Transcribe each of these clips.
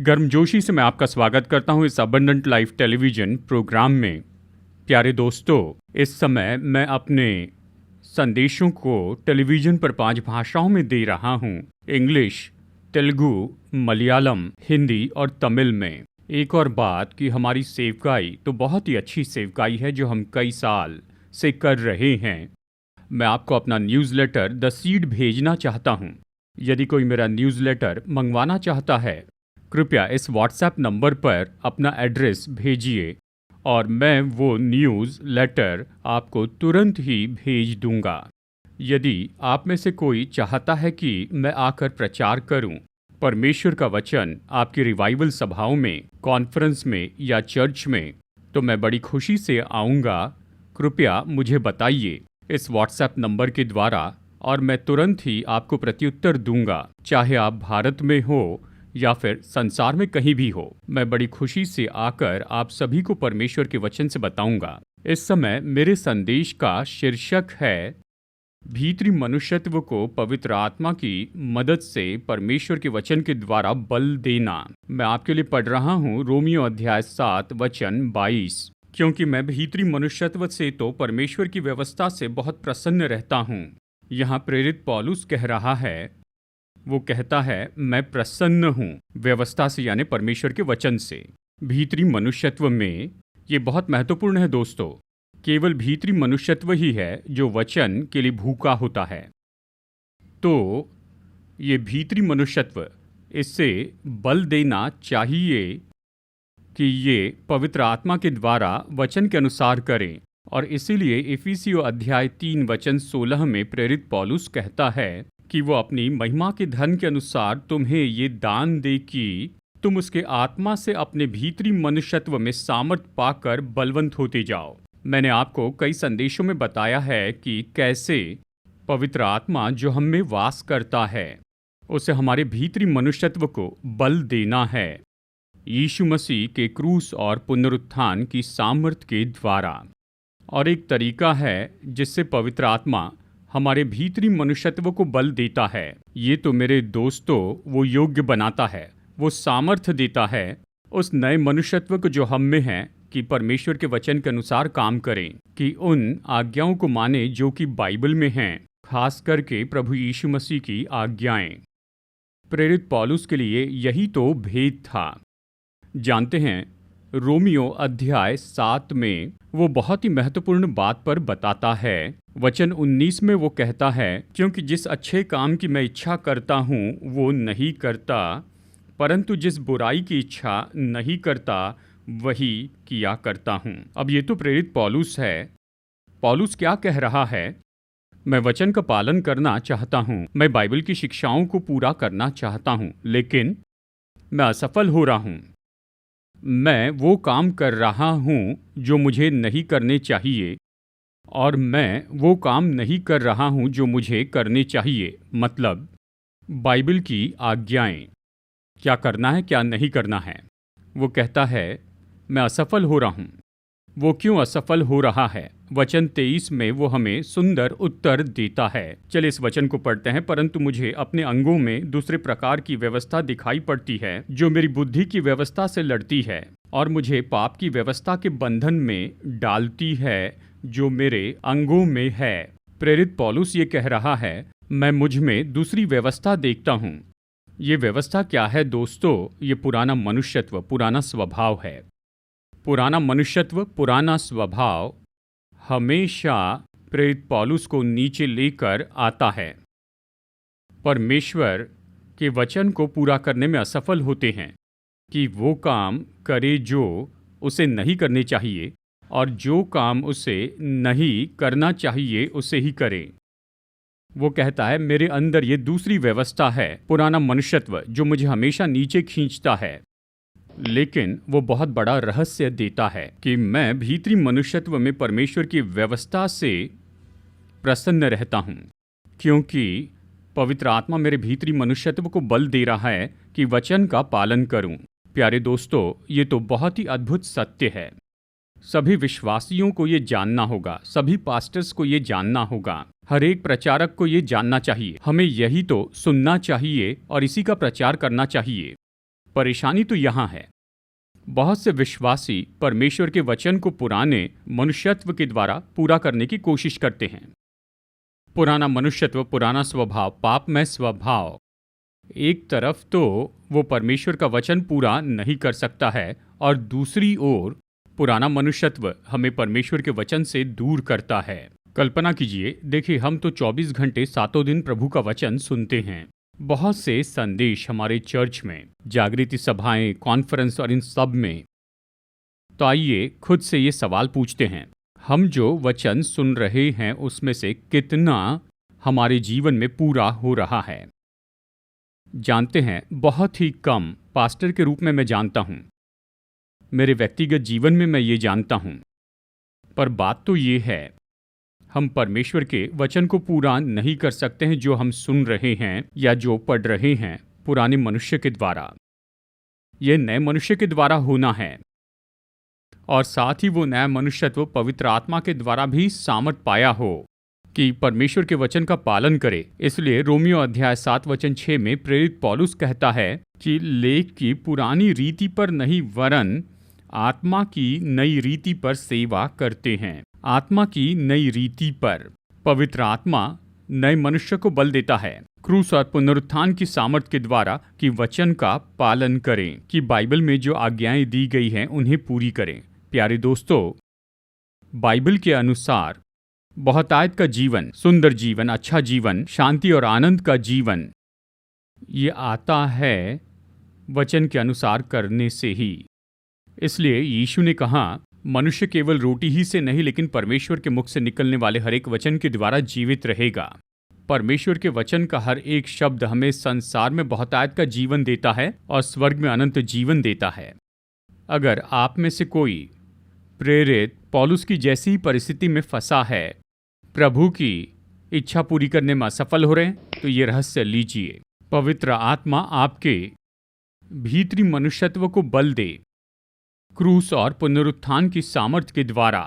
गर्मजोशी से मैं आपका स्वागत करता हूं इस अबंडेंट लाइफ टेलीविजन प्रोग्राम में। प्यारे दोस्तों, इस समय मैं अपने संदेशों को टेलीविजन पर 5 भाषाओं में दे रहा हूं। इंग्लिश, तेलुगु, मलयालम, हिंदी और तमिल में। एक और बात कि हमारी सेवकाई तो बहुत ही अच्छी सेवकाई है जो हम कई साल से कर रहे हैं। मैं आपको अपना न्यूज़लेटर द सीड भेजना चाहता हूं। यदि कोई मेरा न्यूज़लेटर मंगवाना चाहता है, कृपया इस व्हाट्सएप नंबर पर अपना एड्रेस भेजिए और मैं वो न्यूज़ लेटर आपको तुरंत ही भेज दूंगा। यदि आप में से कोई चाहता है कि मैं आकर प्रचार करूं, परमेश्वर का वचन आपकी रिवाइवल सभाओं में, कॉन्फ्रेंस में या चर्च में, तो मैं बड़ी खुशी से आऊँगा। कृपया मुझे बताइए इस व्हाट्सएप नंबर के द्वारा और मैं तुरंत ही आपको प्रत्युत्तर दूंगा, चाहे आप भारत में हो या फिर संसार में कहीं भी हो। मैं बड़ी खुशी से आकर आप सभी को परमेश्वर के वचन से बताऊंगा। इस समय मेरे संदेश का शीर्षक है भीतरी मनुष्यत्व को पवित्र आत्मा की मदद से परमेश्वर के वचन के द्वारा बल देना। मैं आपके लिए पढ़ रहा हूँ रोमियो अध्याय 7 वचन 22। क्योंकि मैं भीतरी मनुष्यत्व से तो परमेश्वर की व्यवस्था से बहुत प्रसन्न रहता हूँ। यहाँ प्रेरित पौलुस कह रहा है, वो कहता है मैं प्रसन्न हूँ व्यवस्था से, यानी परमेश्वर के वचन से। भीतरी मनुष्यत्व में ये बहुत महत्वपूर्ण है दोस्तों। केवल भीतरी मनुष्यत्व ही है जो वचन के लिए भूखा होता है। तो ये भीतरी मनुष्यत्व, इससे बल देना चाहिए कि ये पवित्र आत्मा के द्वारा वचन के अनुसार करें। और इसीलिए इफिसियों अध्याय 3 वचन 16 में प्रेरित पौलुस कहता है कि वो अपनी महिमा के धन के अनुसार तुम्हें ये दान दे कि तुम उसके आत्मा से अपने भीतरी मनुष्यत्व में सामर्थ पाकर बलवंत होते जाओ। मैंने आपको कई संदेशों में बताया है कि कैसे पवित्र आत्मा जो हम में वास करता है, उसे हमारे भीतरी मनुष्यत्व को बल देना है यीशु मसीह के क्रूस और पुनरुत्थान की सामर्थ के द्वारा। और एक तरीका है जिससे पवित्र आत्मा हमारे भीतरी मनुष्यत्व को बल देता है। ये तो मेरे दोस्तों वो योग्य बनाता है, वो सामर्थ्य देता है उस नए मनुष्यत्व को जो हम में है कि परमेश्वर के वचन के अनुसार काम करें, कि उन आज्ञाओं को माने जो कि बाइबल में हैं, खास करके प्रभु यीशु मसीह की आज्ञाएं। प्रेरित पौलुस के लिए यही तो भेद था। जानते हैं, रोमियो अध्याय 7 में वो बहुत ही महत्वपूर्ण बात पर बताता है। वचन 19 में वो कहता है, क्योंकि जिस अच्छे काम की मैं इच्छा करता हूँ वो नहीं करता, परंतु जिस बुराई की इच्छा नहीं करता वही किया करता हूँ। अब ये तो प्रेरित पौलुस है। पौलुस क्या कह रहा है? मैं वचन का पालन करना चाहता हूँ, मैं बाइबल की शिक्षाओं को पूरा करना चाहता हूँ, लेकिन मैं असफल हो रहा हूँ। मैं वो काम कर रहा हूँ जो मुझे नहीं करने चाहिए, और मैं वो काम नहीं कर रहा हूँ जो मुझे करने चाहिए। मतलब बाइबल की आज्ञाएं, क्या करना है क्या नहीं करना है। वो कहता है मैं असफल हो रहा हूँ। वो क्यों असफल हो रहा है? वचन 23 में वो हमें सुंदर उत्तर देता है। चलिए इस वचन को पढ़ते हैं। परंतु मुझे अपने अंगों में दूसरे प्रकार की व्यवस्था दिखाई पड़ती है जो मेरी बुद्धि की व्यवस्था से लड़ती है और मुझे पाप की व्यवस्था के बंधन में डालती है जो मेरे अंगों में है। प्रेरित पौलुस ये कह रहा है, मैं मुझ में दूसरी व्यवस्था देखता हूँ। ये व्यवस्था क्या है दोस्तों? ये पुराना मनुष्यत्व, पुराना स्वभाव है। पुराना मनुष्यत्व, पुराना स्वभाव हमेशा प्रेरित पौलुस को नीचे लेकर आता है। परमेश्वर के वचन को पूरा करने में असफल होते हैं कि वो काम करे जो उसे नहीं करने चाहिए, और जो काम उसे नहीं करना चाहिए उसे ही करे। वो कहता है मेरे अंदर ये दूसरी व्यवस्था है, पुराना मनुष्यत्व, जो मुझे हमेशा नीचे खींचता है। लेकिन वो बहुत बड़ा रहस्य देता है कि मैं भीतरी मनुष्यत्व में परमेश्वर की व्यवस्था से प्रसन्न रहता हूँ, क्योंकि पवित्र आत्मा मेरे भीतरी मनुष्यत्व को बल दे रहा है कि वचन का पालन करूं। प्यारे दोस्तों, ये तो बहुत ही अद्भुत सत्य है। सभी विश्वासियों को ये जानना होगा, सभी पास्टर्स को ये जानना होगा, हर एक प्रचारक को ये जानना चाहिए। हमें यही तो सुनना चाहिए और इसी का प्रचार करना चाहिए। परेशानी तो यहाँ है, बहुत से विश्वासी परमेश्वर के वचन को पुराने मनुष्यत्व के द्वारा पूरा करने की कोशिश करते हैं। पुराना मनुष्यत्व, पुराना स्वभाव, पापमय स्वभाव, एक तरफ तो वो परमेश्वर का वचन पूरा नहीं कर सकता है और दूसरी ओर पुराना मनुष्यत्व हमें परमेश्वर के वचन से दूर करता है। कल्पना कीजिए, देखिए हम तो 24 घंटे सातों दिन प्रभु का वचन सुनते हैं। बहुत से संदेश हमारे चर्च में, जागृति सभाएं, कॉन्फ्रेंस और इन सब में। तो आइए खुद से ये सवाल पूछते हैं, हम जो वचन सुन रहे हैं उसमें से कितना हमारे जीवन में पूरा हो रहा है? जानते हैं, बहुत ही कम। पास्टर के रूप में मैं जानता हूं, मेरे व्यक्तिगत जीवन में मैं ये जानता हूं। पर बात तो ये है, हम परमेश्वर के वचन को पूरा नहीं कर सकते हैं जो हम सुन रहे हैं या जो पढ़ रहे हैं पुराने मनुष्य के द्वारा। ये नए मनुष्य के द्वारा होना है और साथ ही वो नया मनुष्यत्व पवित्र आत्मा के द्वारा भी सामर्थ पाया हो कि परमेश्वर के वचन का पालन करे। इसलिए रोमियो अध्याय 7 वचन 6 में प्रेरित पौलुस कहता है कि लेख की पुरानी रीति पर नहीं वरन आत्मा की नई रीति पर सेवा करते हैं। आत्मा की नई रीति पर पवित्र आत्मा नए मनुष्य को बल देता है क्रूस और पुनरुत्थान की सामर्थ के द्वारा कि वचन का पालन करें, कि बाइबल में जो आज्ञाएं दी गई हैं उन्हें पूरी करें। प्यारे दोस्तों, बाइबल के अनुसार बहुतायत का जीवन, सुंदर जीवन, अच्छा जीवन, शांति और आनंद का जीवन, ये आता है वचन के अनुसार करने से ही। इसलिए यीशु ने कहा, मनुष्य केवल रोटी ही से नहीं लेकिन परमेश्वर के मुख से निकलने वाले हर एक वचन के द्वारा जीवित रहेगा। परमेश्वर के वचन का हर एक शब्द हमें संसार में बहुतायत का जीवन देता है और स्वर्ग में अनंत जीवन देता है। अगर आप में से कोई प्रेरित पौलुस की जैसी ही परिस्थिति में फंसा है, प्रभु की इच्छा पूरी करने में असफल हो रहे हैं, तो ये रहस्य लीजिए। पवित्र आत्मा आपके भीतरी मनुष्यत्व को बल दे क्रूस और पुनरुत्थान की सामर्थ के द्वारा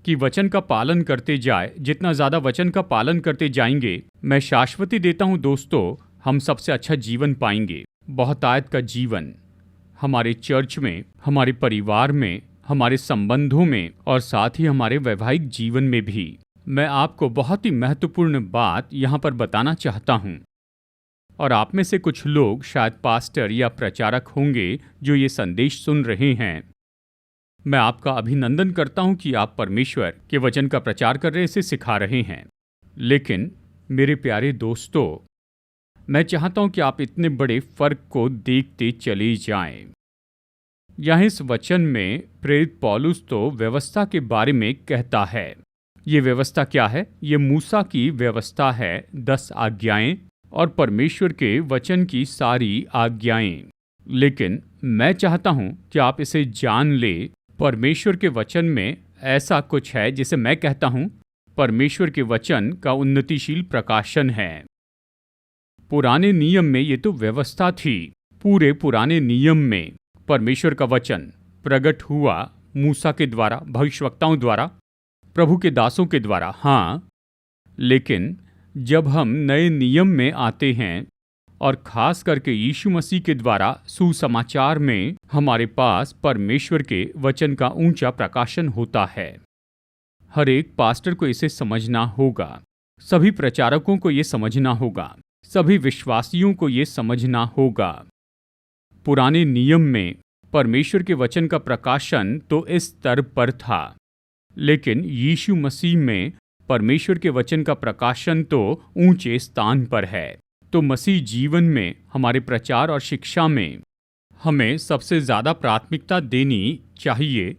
कि वचन का पालन करते जाए। जितना ज़्यादा वचन का पालन करते जाएंगे, मैं शाश्वती देता हूँ दोस्तों, हम सबसे अच्छा जीवन पाएंगे। बहुतायत का जीवन हमारे चर्च में, हमारे परिवार में, हमारे संबंधों में और साथ ही हमारे वैवाहिक जीवन में भी। मैं आपको बहुत ही महत्वपूर्ण बात यहाँ पर बताना चाहता हूँ और आप में से कुछ लोग शायद पास्टर या प्रचारक होंगे जो ये संदेश सुन रहे हैं। मैं आपका अभिनंदन करता हूं कि आप परमेश्वर के वचन का प्रचार कर रहे, इसे सिखा रहे हैं। लेकिन मेरे प्यारे दोस्तों, मैं चाहता हूं कि आप इतने बड़े फर्क को देखते चले जाएं। यहाँ इस वचन में प्रेरित पौलुस तो व्यवस्था के बारे में कहता है। ये व्यवस्था क्या है? ये मूसा की व्यवस्था है, 10 आज्ञाएं और परमेश्वर के वचन की सारी आज्ञाएं। लेकिन मैं चाहता हूं कि आप इसे जान ले, परमेश्वर के वचन में ऐसा कुछ है जिसे मैं कहता हूं परमेश्वर के वचन का उन्नतिशील प्रकाशन है। पुराने नियम में ये तो व्यवस्था थी। पूरे पुराने नियम में परमेश्वर का वचन प्रकट हुआ मूसा के द्वारा, भविष्यवक्ताओं द्वारा, प्रभु के दासों के द्वारा। हाँ, लेकिन जब हम नए नियम में आते हैं और खास करके यीशु मसीह के द्वारा सुसमाचार में हमारे पास परमेश्वर के वचन का ऊंचा प्रकाशन होता है। हर एक पास्टर को इसे समझना होगा, सभी प्रचारकों को ये समझना होगा, सभी विश्वासियों को ये समझना होगा। पुराने नियम में परमेश्वर के वचन का प्रकाशन तो इस स्तर पर था, लेकिन यीशु मसीह में परमेश्वर के वचन का प्रकाशन तो ऊंचे स्थान पर है। तो मसीह जीवन में, हमारे प्रचार और शिक्षा में हमें सबसे ज़्यादा प्राथमिकता देनी चाहिए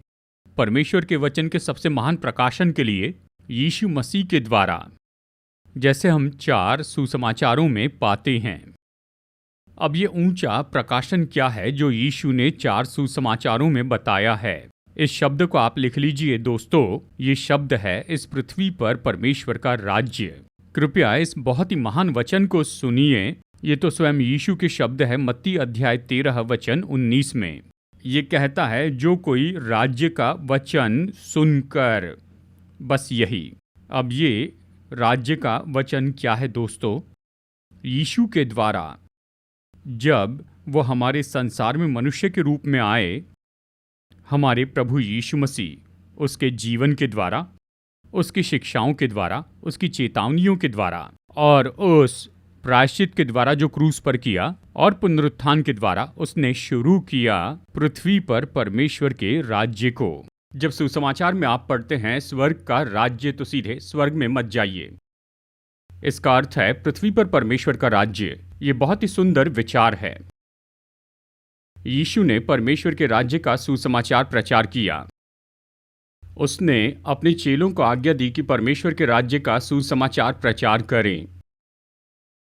परमेश्वर के वचन के सबसे महान प्रकाशन के लिए यीशु मसीह के द्वारा, जैसे हम 4 सुसमाचारों में पाते हैं। अब ये ऊंचा प्रकाशन क्या है जो यीशु ने 4 सुसमाचारों में बताया है? इस शब्द को आप लिख लीजिए दोस्तों, ये शब्द है इस पृथ्वी पर परमेश्वर का राज्य। कृपया इस बहुत ही महान वचन को सुनिए। ये तो स्वयं यीशु के शब्द है। मत्ती अध्याय 13 वचन 19 में ये कहता है, जो कोई राज्य का वचन सुनकर, बस यही। अब ये राज्य का वचन क्या है दोस्तों? यीशु के द्वारा जब वो हमारे संसार में मनुष्य के रूप में आए, हमारे प्रभु यीशु मसीह उसके जीवन के द्वारा, उसकी शिक्षाओं के द्वारा, उसकी चेतावनियों के द्वारा और उस प्रायश्चित के द्वारा जो क्रूस पर किया और पुनरुत्थान के द्वारा उसने शुरू किया पृथ्वी पर परमेश्वर के राज्य को। जब सुसमाचार में आप पढ़ते हैं स्वर्ग का राज्य, तो सीधे स्वर्ग में मत जाइए। इसका अर्थ है पृथ्वी पर परमेश्वर का राज्य। ये बहुत ही सुंदर विचार है। यीशु ने परमेश्वर के राज्य का सुसमाचार प्रचार किया। उसने अपने चेलों को आज्ञा दी कि परमेश्वर के राज्य का सुसमाचार प्रचार करें।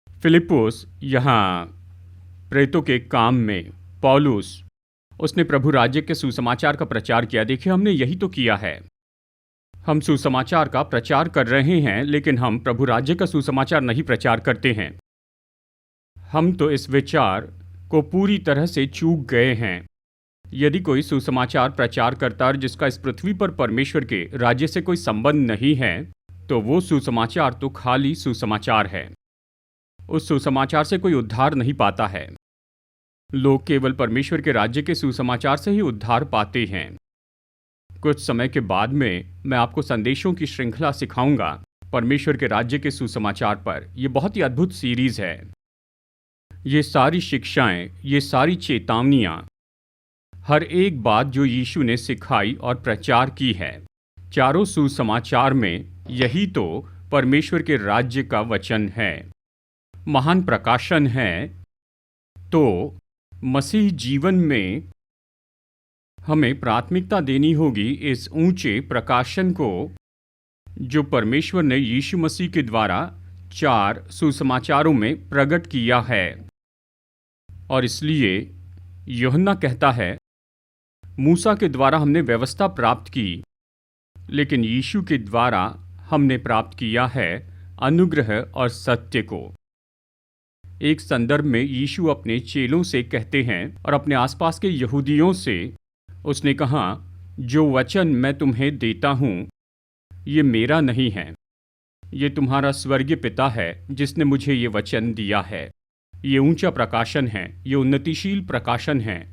फिलिप्पुस, यहाँ प्रेतों के काम में पौलुस, उसने प्रभु राज्य के सुसमाचार का प्रचार किया। देखिए, हमने यही तो किया है। हम सुसमाचार का प्रचार कर रहे हैं, लेकिन हम प्रभु राज्य का सुसमाचार नहीं प्रचार करते हैं। हम तो इस विचार को पूरी तरह से चूक गए हैं। यदि कोई सुसमाचार प्रचार करता है जिसका इस पृथ्वी पर परमेश्वर के राज्य से कोई संबंध नहीं है, तो वो सुसमाचार तो खाली सुसमाचार है। उस सुसमाचार से कोई उद्धार नहीं पाता है। लोग केवल परमेश्वर के राज्य के सुसमाचार से ही उद्धार पाते हैं। कुछ समय के बाद में मैं आपको संदेशों की श्रृंखला सिखाऊंगा परमेश्वर के राज्य के सुसमाचार पर। यह बहुत ही अद्भुत सीरीज है। ये सारी शिक्षाएं, ये सारी चेतावनियां, हर एक बात जो यीशु ने सिखाई और प्रचार की है, चारों सुसमाचार में यही तो परमेश्वर के राज्य का वचन है, महान प्रकाशन है। तो मसीह जीवन में हमें प्राथमिकता देनी होगी इस ऊंचे प्रकाशन को जो परमेश्वर ने यीशु मसीह के द्वारा 4 सुसमाचारों में प्रकट किया है। और इसलिए यूहन्ना कहता है, मूसा के द्वारा हमने व्यवस्था प्राप्त की, लेकिन यीशु के द्वारा हमने प्राप्त किया है अनुग्रह और सत्य को। एक संदर्भ में यीशु अपने चेलों से कहते हैं और अपने आसपास के यहूदियों से उसने कहा, जो वचन मैं तुम्हें देता हूँ ये मेरा नहीं है, ये तुम्हारा स्वर्गीय पिता है जिसने मुझे ये वचन दिया है। ये ऊंचा प्रकाशन है, ये उन्नतिशील प्रकाशन है।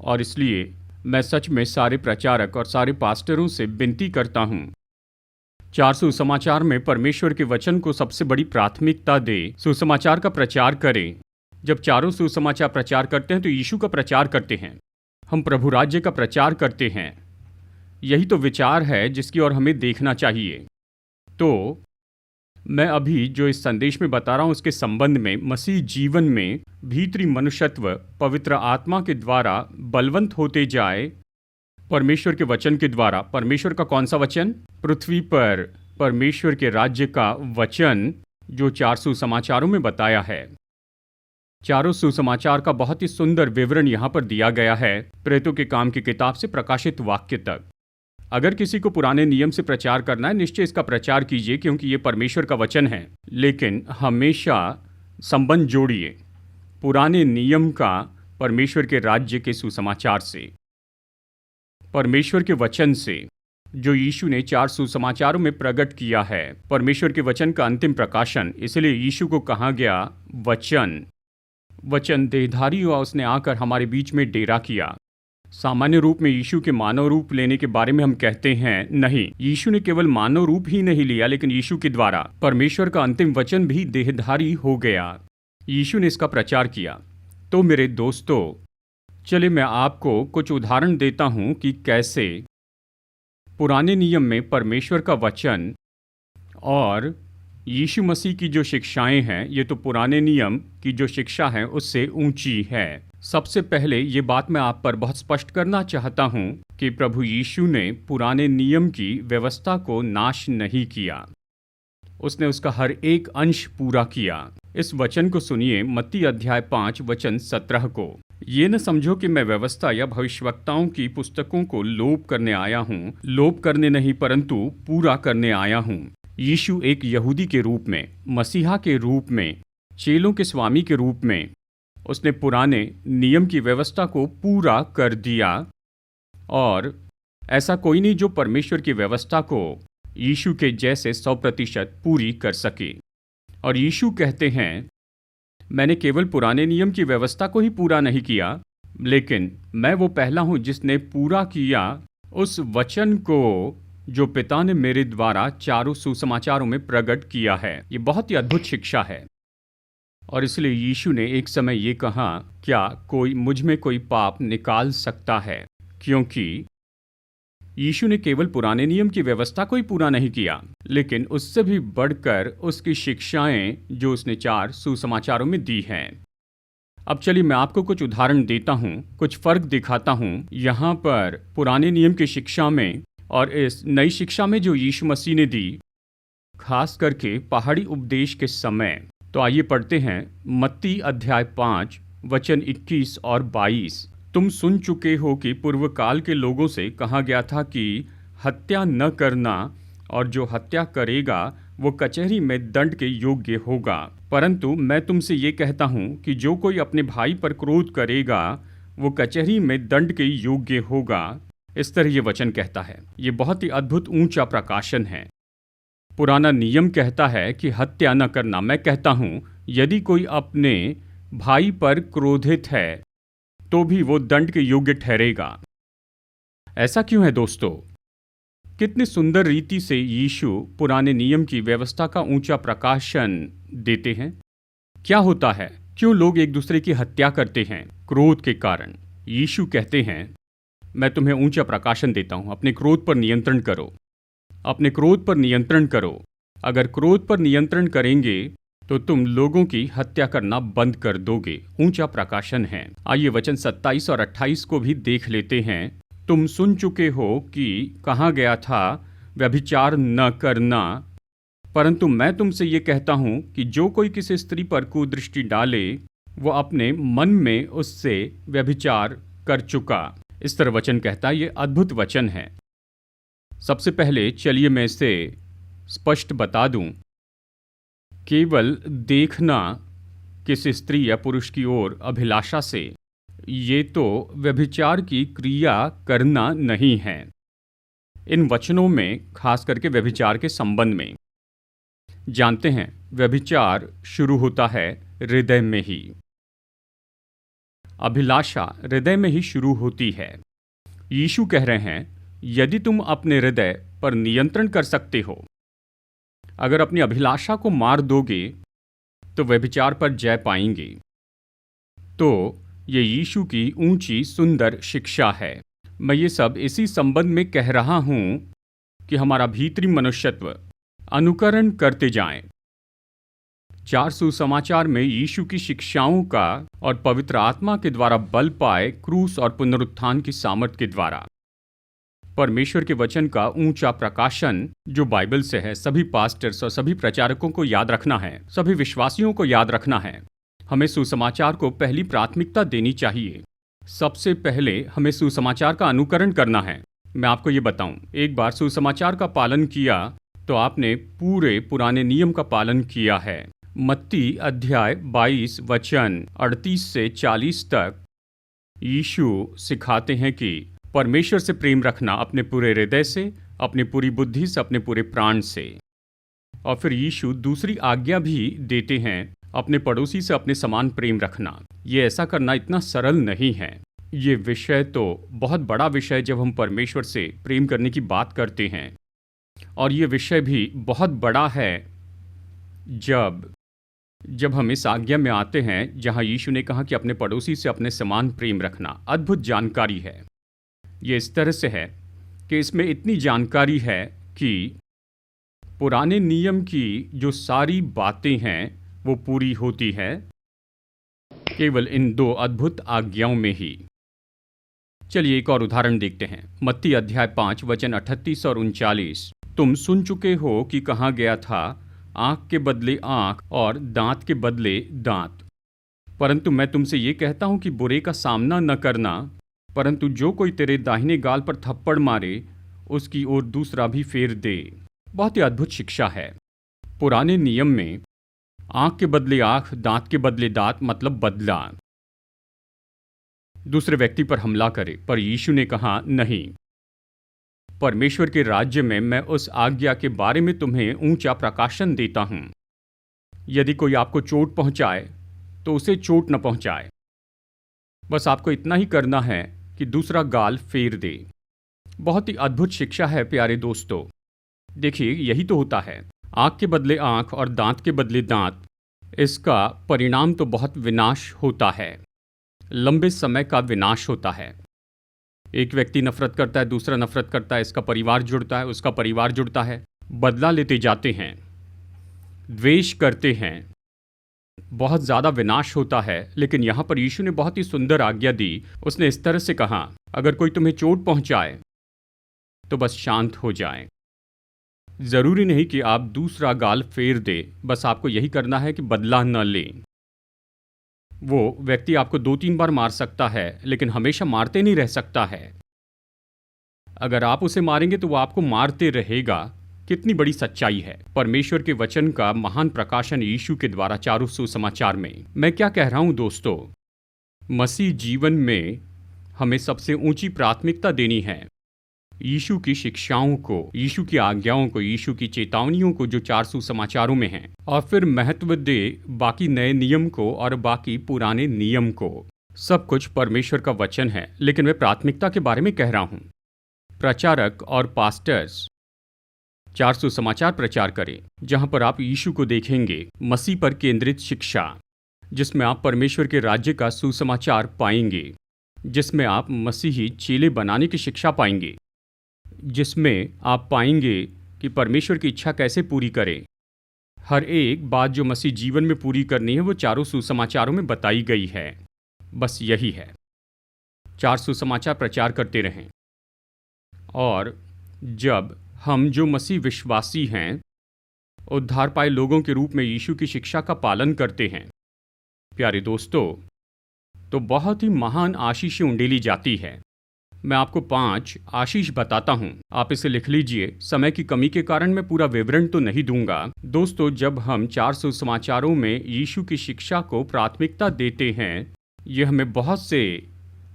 और इसलिए मैं सच में सारे प्रचारक और सारे पास्टरों से विनती करता हूँ, 4 सुसमाचार में परमेश्वर के वचन को सबसे बड़ी प्राथमिकता दे, सुसमाचार का प्रचार करें। जब चारों सुसमाचार प्रचार करते हैं तो यीशु का प्रचार करते हैं, हम प्रभु राज्य का प्रचार करते हैं। यही तो विचार है जिसकी ओर हमें देखना चाहिए। तो मैं अभी जो इस संदेश में बता रहा हूँ उसके संबंध में मसीह जीवन में भीतरी मनुष्यत्व पवित्र आत्मा के द्वारा बलवंत होते जाए परमेश्वर के वचन के द्वारा। परमेश्वर का कौन सा वचन? पृथ्वी पर परमेश्वर के राज्य का वचन जो 4 सुसमाचारों में बताया है। चारों सुसमाचार का बहुत ही सुंदर विवरण यहाँ पर दिया गया है, प्रेतों के काम की किताब से प्रकाशित वाक्य तक। अगर किसी को पुराने नियम से प्रचार करना है, निश्चय इसका प्रचार कीजिए क्योंकि ये परमेश्वर का वचन है, लेकिन हमेशा संबंध जोड़िए पुराने नियम का परमेश्वर के राज्य के सुसमाचार से, परमेश्वर के वचन से जो यीशु ने 4 सुसमाचारों में प्रकट किया है। परमेश्वर के वचन का अंतिम प्रकाशन, इसलिए यीशु को कहा गया वचन। वचन देहधारी हुआ, उसने आकर हमारे बीच में डेरा किया। सामान्य रूप में यीशु के मानव रूप लेने के बारे में हम कहते हैं, नहीं, यीशु ने केवल मानव रूप ही नहीं लिया, लेकिन यीशु के द्वारा परमेश्वर का अंतिम वचन भी देहधारी हो गया। यीशु ने इसका प्रचार किया। तो मेरे दोस्तों, चलिए मैं आपको कुछ उदाहरण देता हूं कि कैसे पुराने नियम में परमेश्वर का वचन और यीशु मसीह की जो शिक्षाएं हैं, ये तो पुराने नियम की जो शिक्षा है उससे ऊंची है। सबसे पहले ये बात मैं आप पर बहुत स्पष्ट करना चाहता हूं कि प्रभु यीशु ने पुराने नियम की व्यवस्था को नाश नहीं किया, उसने उसका हर एक अंश पूरा किया। इस वचन को सुनिए, मत्ती अध्याय 5 वचन 17 को। ये न समझो कि मैं व्यवस्था या भविष्यवक्ताओं की पुस्तकों को लोप करने आया हूँ, लोप करने नहीं परंतु पूरा करने आया हूँ। यीशु एक यहूदी के रूप में, मसीहा के रूप में, चेलों के स्वामी के रूप में उसने पुराने नियम की व्यवस्था को पूरा कर दिया। और ऐसा कोई नहीं जो परमेश्वर की व्यवस्था को यीशु के जैसे 100% पूरी कर सके। और यीशु कहते हैं मैंने केवल पुराने नियम की व्यवस्था को ही पूरा नहीं किया, लेकिन मैं वो पहला हूं जिसने पूरा किया उस वचन को जो पिता ने मेरे द्वारा चारों सुसमाचारों में प्रकट किया है। ये बहुत ही अद्भुत शिक्षा है। और इसलिए यीशु ने एक समय ये कहा, क्या कोई मुझ में कोई पाप निकाल सकता है? क्योंकि यीशु ने केवल पुराने नियम की व्यवस्था को ही पूरा नहीं किया, लेकिन उससे भी बढ़कर उसकी शिक्षाएं जो उसने चार सुसमाचारों में दी हैं। अब चलिए मैं आपको कुछ उदाहरण देता हूं, कुछ फर्क दिखाता हूं यहाँ पर पुराने नियम की शिक्षा में और इस नई शिक्षा में जो यीशु मसीह ने दी, खास करके पहाड़ी उपदेश के समय। तो आइए पढ़ते हैं मत्ती अध्याय 5 वचन 21 और 22। तुम सुन चुके हो कि पूर्व काल के लोगों से कहा गया था कि हत्या न करना, और जो हत्या करेगा वो कचहरी में दंड के योग्य होगा। परंतु मैं तुमसे ये कहता हूँ कि जो कोई अपने भाई पर क्रोध करेगा वो कचहरी में दंड के योग्य होगा। इस तरह ये वचन कहता है। ये बहुत ही अद्भुत ऊंचा प्रकाशन है। पुराना नियम कहता है कि हत्या न करना। मैं कहता हूँ यदि कोई अपने भाई पर क्रोधित है तो भी वो दंड के योग्य ठहरेगा। ऐसा क्यों है दोस्तों? कितनी सुंदर रीति से यीशु पुराने नियम की व्यवस्था का ऊंचा प्रकाशन देते हैं। क्या होता है, क्यों लोग एक दूसरे की हत्या करते हैं? क्रोध के कारण। यीशु कहते हैं मैं तुम्हें ऊंचा प्रकाशन देता हूं, अपने क्रोध पर नियंत्रण करो, अपने क्रोध पर नियंत्रण करो। अगर क्रोध पर नियंत्रण करेंगे तो तुम लोगों की हत्या करना बंद कर दोगे। ऊंचा प्रकाशन है। आइए वचन 27 और 28 को भी देख लेते हैं। तुम सुन चुके हो कि कहा गया था व्यभिचार न करना, परंतु मैं तुमसे ये कहता हूं कि जो कोई किसी स्त्री पर कुदृष्टि डाले वो अपने मन में उससे व्यभिचार कर चुका। इस तरह वचन कहता है। ये अद्भुत वचन है। सबसे पहले चलिए मैं इसे स्पष्ट बता दूं। केवल देखना किसी स्त्री या पुरुष की ओर अभिलाषा से, ये तो व्यभिचार की क्रिया करना नहीं है। इन वचनों में खास करके व्यभिचार के संबंध में जानते हैं, व्यभिचार शुरू होता है हृदय में ही। अभिलाषा हृदय में ही शुरू होती है। यीशु कह रहे हैं यदि तुम अपने हृदय पर नियंत्रण कर सकते हो, अगर अपनी अभिलाषा को मार दोगे तो व्यभिचार पर जय पाएंगे। तो ये यीशु की ऊंची सुंदर शिक्षा है। मैं ये सब इसी संबंध में कह रहा हूं कि हमारा भीतरी मनुष्यत्व अनुकरण करते जाएं। चार सुसमाचार में यीशु की शिक्षाओं का और पवित्र आत्मा के द्वारा बल पाए क्रूस और पुनरुत्थान की सामर्थ के द्वारा परमेश्वर के वचन का ऊंचा प्रकाशन जो बाइबल से है, सभी पास्टर्स और सभी प्रचारकों को याद रखना है, सभी विश्वासियों को याद रखना है। हमें सुसमाचार को पहली प्राथमिकता देनी चाहिए। सबसे पहले हमें सुसमाचार का अनुकरण करना है। मैं आपको ये बताऊं, एक बार सुसमाचार का पालन किया तो आपने पूरे पुराने नियम का पालन किया है। मत्ती अध्याय 22 वचन 38 से 40 तक यीशु सिखाते हैं कि परमेश्वर से प्रेम रखना अपने पूरे हृदय से, अपनी पूरी बुद्धि से, अपने पूरे प्राण से। और फिर यीशु दूसरी आज्ञा भी देते हैं, अपने पड़ोसी से अपने समान प्रेम रखना। ये ऐसा करना इतना सरल नहीं है। ये विषय तो बहुत बड़ा विषय जब हम परमेश्वर से प्रेम करने की बात करते हैं, और ये विषय भी बहुत बड़ा है जब हम इस आज्ञा में आते हैं जहां यीशु ने कहा कि अपने पड़ोसी से अपने समान प्रेम रखना। अद्भुत जानकारी है। ये इस तरह से है कि इसमें इतनी जानकारी है कि पुराने नियम की जो सारी बातें हैं वो पूरी होती है केवल इन दो अद्भुत आज्ञाओं में ही। चलिए एक और उदाहरण देखते हैं। मत्ती अध्याय 5 वचन 38 और 39। तुम सुन चुके हो कि कहा गया था आंख के बदले आंख और दांत के बदले दांत, परंतु मैं तुमसे ये कहता हूं कि बुरे का सामना न करना, परंतु जो कोई तेरे दाहिने गाल पर थप्पड़ मारे उसकी ओर दूसरा भी फेर दे। बहुत ही अद्भुत शिक्षा है। पुराने नियम में आंख के बदले आंख, दांत के बदले दांत मतलब बदला, दूसरे व्यक्ति पर हमला करे। पर यीशु ने कहा नहीं, परमेश्वर के राज्य में मैं उस आज्ञा के बारे में तुम्हें ऊंचा प्रकाशन देता हूं। यदि कोई आपको चोट पहुंचाए तो उसे चोट न पहुंचाए। बस आपको इतना ही करना है कि दूसरा गाल फेर दे। बहुत ही अद्भुत शिक्षा है प्यारे दोस्तों। देखिए, यही तो होता है, आँख के बदले आँख और दांत के बदले दांत। इसका परिणाम तो बहुत विनाश होता है, लंबे समय का विनाश होता है। एक व्यक्ति नफरत करता है, दूसरा नफरत करता है, इसका परिवार जुड़ता है, उसका परिवार जुड़ता है, बदला लेते जाते हैं, द्वेष करते हैं, बहुत ज़्यादा विनाश होता है। लेकिन यहाँ पर यीशु ने बहुत ही सुंदर आज्ञा दी। उसने इस तरह से कहा, अगर कोई तुम्हें चोट पहुंचाए तो बस शांत हो जाए। ज़रूरी नहीं कि आप दूसरा गाल फेर दे, बस आपको यही करना है कि बदला न ले। वो व्यक्ति आपको 2-3 बार मार सकता है, लेकिन हमेशा मारते नहीं रह सकता है। अगर आप उसे मारेंगे तो वो आपको मारते रहेगा। कितनी बड़ी सच्चाई है। परमेश्वर के वचन का महान प्रकाशन यीशु के द्वारा चारों सुसमाचार में। मैं क्या कह रहा हूं दोस्तों, मसीह जीवन में हमें सबसे ऊंची प्राथमिकता देनी है यीशु की शिक्षाओं को, यीशु की आज्ञाओं को, यीशु की चेतावनियों को जो 4 सुसमाचारों में हैं, और फिर महत्व दे बाकी नए नियम को और बाकी पुराने नियम को। सब कुछ परमेश्वर का वचन है, लेकिन मैं प्राथमिकता के बारे में कह रहा हूं। प्रचारक और पास्टर्स 4 सुसमाचार प्रचार करें, जहां पर आप यीशु को देखेंगे, मसीह पर केंद्रित शिक्षा, जिसमें आप परमेश्वर के राज्य का सुसमाचार पाएंगे, जिसमें आप मसीही चेले बनाने की शिक्षा पाएंगे, जिसमें आप पाएंगे कि परमेश्वर की इच्छा कैसे पूरी करें। हर एक बात जो मसीह जीवन में पूरी करनी है वो 4 सुसमाचारों में बताई गई है। बस यही है, 4 सुसमाचार प्रचार करते रहें। और जब हम जो मसीह विश्वासी हैं, उद्धार पाए लोगों के रूप में यीशु की शिक्षा का पालन करते हैं, प्यारे दोस्तों, तो बहुत ही महान आशीषें उंडेली जाती है। मैं आपको 5 आशीष बताता हूं, आप इसे लिख लीजिए। समय की कमी के कारण मैं पूरा विवरण तो नहीं दूंगा। दोस्तों, जब हम 4 सुसमाचारों में यीशु की शिक्षा को प्राथमिकता देते हैं, यह हमें बहुत से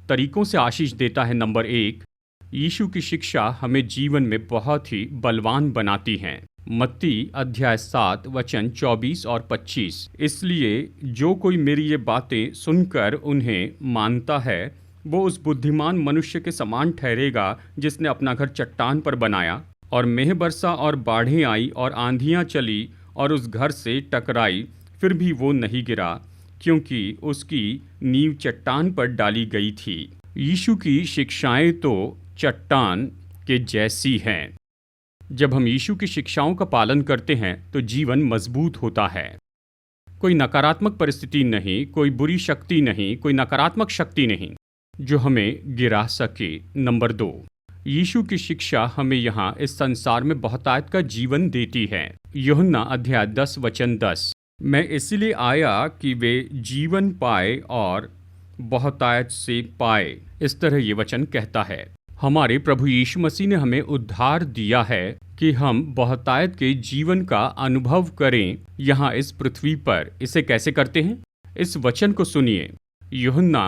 तरीकों से आशीष देता है। नंबर 1, यीशु की शिक्षा हमें जीवन में बहुत ही बलवान बनाती है। मत्ती अध्याय 7 वचन 24 और 25। इसलिए जो कोई मेरी ये बातें सुनकर उन्हें मानता है, वो उस बुद्धिमान मनुष्य के समान ठहरेगा जिसने अपना घर चट्टान पर बनाया, और मेह बरसा और बाढ़ें आई और आंधियां चली और उस घर से टकराई, फिर भी वो नहीं गिरा, क्योंकि उसकी नींव चट्टान पर डाली गई थी। यीशु की शिक्षाएं तो चट्टान के जैसी हैं। जब हम यीशु की शिक्षाओं का पालन करते हैं तो जीवन मजबूत होता है। कोई नकारात्मक परिस्थिति नहीं, कोई बुरी शक्ति नहीं, कोई नकारात्मक शक्ति नहीं जो हमें गिरा सके। नंबर 2, यीशु की शिक्षा हमें यहाँ इस संसार में बहुतायत का जीवन देती है। यूहन्ना अध्याय 10 वचन 10। मैं इसलिए आया कि वे जीवन पाए और बहुतायत से पाए। इस तरह ये वचन कहता है। हमारे प्रभु यीशु मसीह ने हमें उद्धार दिया है कि हम बहुतायत के जीवन का अनुभव करें यहाँ इस पृथ्वी पर। इसे कैसे करते हैं? इस वचन को सुनिए, यूहन्ना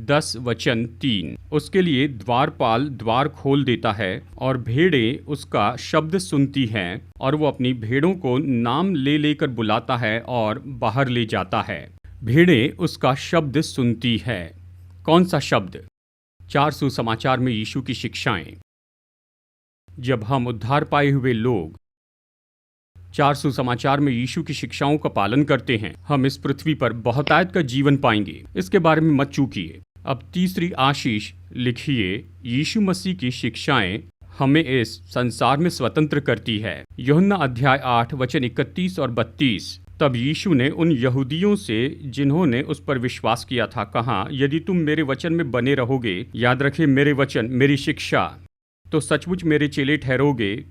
10 वचन 3। उसके लिए द्वारपाल द्वार खोल देता है और भेड़ें उसका शब्द सुनती हैं, और वो अपनी भेड़ों को नाम ले लेकर बुलाता है और बाहर ले जाता है। भेड़ें उसका शब्द सुनती है। कौन सा शब्द? 4 सुसमाचार में यीशु की शिक्षाएं। जब हम उद्धार पाए हुए लोग 4 सुसमाचार में यीशु की शिक्षाओं का पालन करते हैं, हम इस पृथ्वी पर बहुतायत का जीवन पाएंगे। इसके बारे में मत चूकिए। अब तीसरी आशीष लिखिए, यीशु मसीह की शिक्षाएं हमें इस संसार में स्वतंत्र करती है। यूहन्ना अध्याय 8 वचन 31 और 32। तब यीशु ने उन यहूदियों से जिन्होंने उस पर विश्वास किया था कहा, यदि तुम मेरे वचन में बने रहोगे, याद रखे मेरे वचन, मेरी शिक्षा, तो सचमुच मेरे चेले ठहरोगे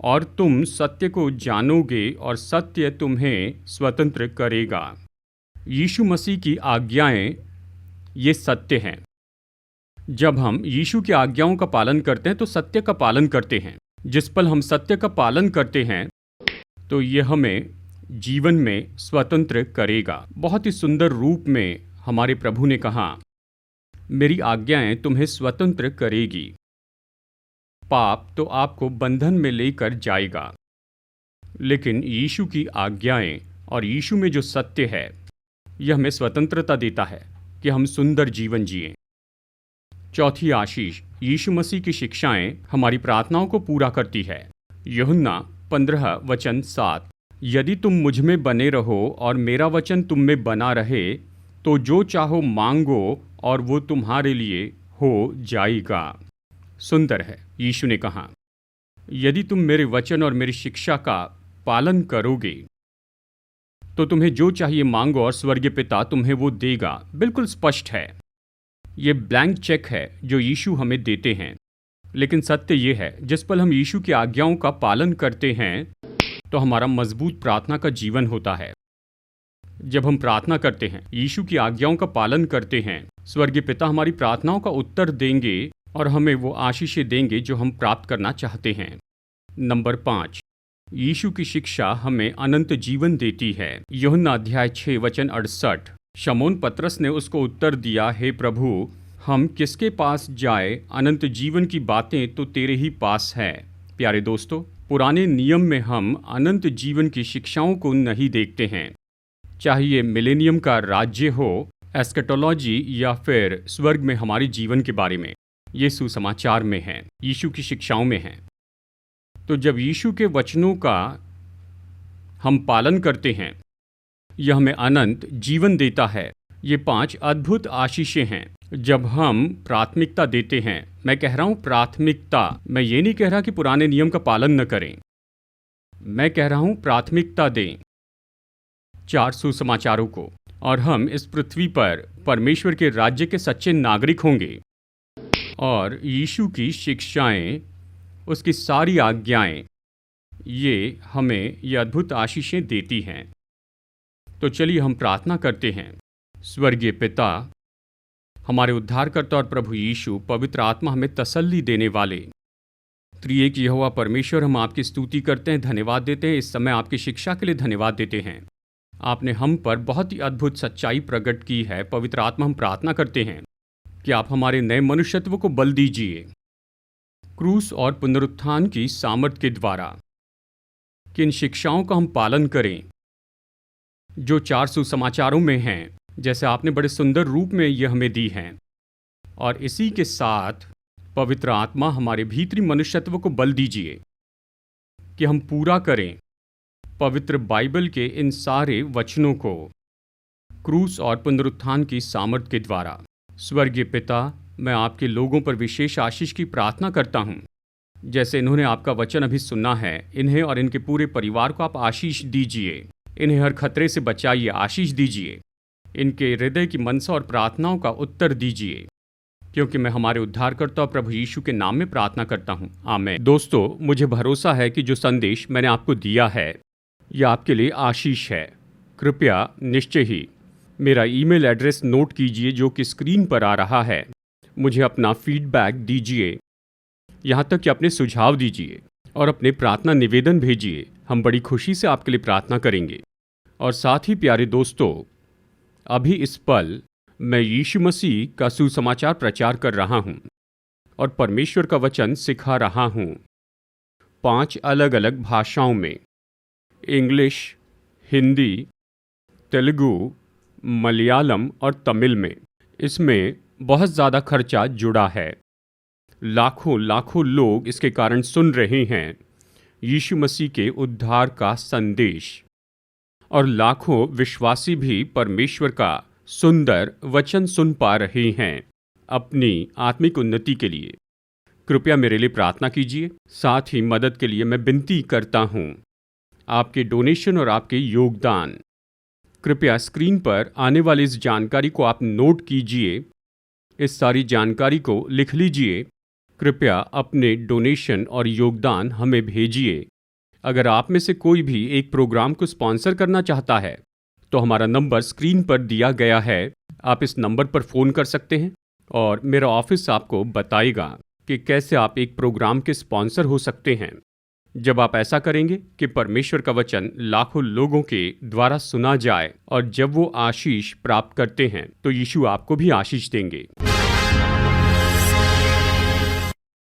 और तुम सत्य को जानोगे और सत्य तुम्हें स्वतंत्र करेगा। यीशु मसीह की आज्ञाएं ये सत्य हैं। जब हम यीशु की आज्ञाओं का पालन करते हैं तो सत्य का पालन करते हैं। जिस पल हम सत्य का पालन करते हैं तो ये हमें जीवन में स्वतंत्र करेगा। बहुत ही सुंदर रूप में हमारे प्रभु ने कहा, मेरी आज्ञाएं तुम्हें स्वतंत्र करेगी। पाप तो आपको बंधन में लेकर जाएगा, लेकिन यीशु की आज्ञाएं और यीशु में जो सत्य है यह हमें स्वतंत्रता देता है कि हम सुंदर जीवन जिएं। चौथी आशीष, यीशु मसीह की शिक्षाएं हमारी प्रार्थनाओं को पूरा करती है। यूहन्ना 15:7, यदि तुम मुझ में बने रहो और मेरा वचन तुम में बना रहे तो जो चाहो मांगो और वो तुम्हारे लिए हो जाएगा। सुंदर है, यीशु ने कहा, यदि तुम मेरे वचन और मेरी शिक्षा का पालन करोगे तो तुम्हें जो चाहिए मांगो और स्वर्गीय पिता तुम्हें वो देगा। बिल्कुल स्पष्ट है, ये ब्लैंक चेक है जो यीशु हमें देते हैं। लेकिन सत्य ये है, जिस पल हम यीशु की आज्ञाओं का पालन करते हैं तो हमारा मजबूत प्रार्थना का जीवन होता है। जब हम प्रार्थना करते हैं, यीशु की आज्ञाओं का पालन करते हैं, स्वर्गीय पिता हमारी प्रार्थनाओं का उत्तर देंगे और हमें वो आशीषें देंगे जो हम प्राप्त करना चाहते हैं। नंबर 5, यीशु की शिक्षा हमें अनंत जीवन देती है। यूहन्ना अध्याय 6:68, शमौन पतरस ने उसको उत्तर दिया, हे प्रभु, हम किसके पास जाए? अनंत जीवन की बातें तो तेरे ही पास है। प्यारे दोस्तों, पुराने नियम में हम अनंत जीवन की शिक्षाओं को नहीं देखते हैं, चाहे ये मिलेनियम का राज्य हो, एस्केटोलॉजी या फिर स्वर्ग में हमारे जीवन के बारे में। ये सुसमाचार में है, यीशु की शिक्षाओं में है। तो जब यीशु के वचनों का हम पालन करते हैं, यह हमें अनंत जीवन देता है। ये 5 अद्भुत आशीषें हैं जब हम प्राथमिकता देते हैं। मैं कह रहा हूँ प्राथमिकता, मैं ये नहीं कह रहा कि पुराने नियम का पालन न करें, मैं कह रहा हूँ प्राथमिकता दें 4 सुसमाचारों को, और हम इस पृथ्वी पर परमेश्वर के राज्य के सच्चे नागरिक होंगे। और यीशु की शिक्षाएं, उसकी सारी आज्ञाएं, ये हमें ये अद्भुत आशीषें देती हैं। तो चलिए हम प्रार्थना करते हैं। स्वर्गीय पिता, हमारे उद्धारकर्ता और प्रभु यीशु, पवित्र आत्मा हमें तसल्ली देने वाले त्रिएक यहोवा परमेश्वर, हम आपकी स्तुति करते हैं, धन्यवाद देते हैं। इस समय आपकी शिक्षा के लिए धन्यवाद देते हैं। आपने हम पर बहुत ही अद्भुत सच्चाई प्रकट की है। पवित्र आत्मा, हम प्रार्थना करते हैं कि आप हमारे नए मनुष्यत्व को बल दीजिए क्रूस और पुनरुत्थान की सामर्थ्य के द्वारा, कि इन शिक्षाओं का हम पालन करें जो 4 सुसमाचारों में हैं, जैसे आपने बड़े सुंदर रूप में ये हमें दी हैं। और इसी के साथ पवित्र आत्मा, हमारे भीतरी मनुष्यत्व को बल दीजिए कि हम पूरा करें पवित्र बाइबल के इन सारे वचनों को क्रूस और पुनरुत्थान की सामर्थ्य के द्वारा। स्वर्गीय पिता, मैं आपके लोगों पर विशेष आशीष की प्रार्थना करता हूँ। जैसे इन्होंने आपका वचन अभी सुना है, इन्हें और इनके पूरे परिवार को आप आशीष दीजिए। इन्हें हर खतरे से बचाइए, आशीष दीजिए। इनके हृदय की मनसा और प्रार्थनाओं का उत्तर दीजिए, क्योंकि मैं हमारे उद्धारकर्ता प्रभु यीशु के नाम में प्रार्थना करता हूँ, आमीन। दोस्तों, मुझे भरोसा है कि जो संदेश मैंने आपको दिया है यह आपके लिए आशीष है। कृपया निश्चय ही मेरा ईमेल एड्रेस नोट कीजिए जो कि स्क्रीन पर आ रहा है। मुझे अपना फीडबैक दीजिए, यहाँ तक कि अपने सुझाव दीजिए और अपने प्रार्थना निवेदन भेजिए। हम बड़ी खुशी से आपके लिए प्रार्थना करेंगे। और साथ ही प्यारे दोस्तों, अभी इस पल मैं यीशु मसीह का सुसमाचार प्रचार कर रहा हूँ और परमेश्वर का वचन सिखा रहा हूँ 5 अलग अलग भाषाओं में, इंग्लिश, हिंदी, तेलुगु, मलयालम और तमिल में। इसमें बहुत ज़्यादा खर्चा जुड़ा है। लाखों लाखों लोग इसके कारण सुन रहे हैं यीशु मसीह के उद्धार का संदेश, और लाखों विश्वासी भी परमेश्वर का सुंदर वचन सुन पा रहे हैं अपनी आत्मिक उन्नति के लिए। कृपया मेरे लिए प्रार्थना कीजिए। साथ ही मदद के लिए मैं विनती करता हूँ आपके डोनेशन और आपके योगदान। कृपया स्क्रीन पर आने वाली इस जानकारी को आप नोट कीजिए, इस सारी जानकारी को लिख लीजिए। कृपया अपने डोनेशन और योगदान हमें भेजिए। अगर आप में से कोई भी एक प्रोग्राम को स्पॉन्सर करना चाहता है तो हमारा नंबर स्क्रीन पर दिया गया है। आप इस नंबर पर फ़ोन कर सकते हैं और मेरा ऑफिस आपको बताएगा कि कैसे आप एक प्रोग्राम के स्पॉन्सर हो सकते हैं। जब आप ऐसा करेंगे कि परमेश्वर का वचन लाखों लोगों के द्वारा सुना जाए और जब वो आशीष प्राप्त करते हैं तो यीशु आपको भी आशीष देंगे।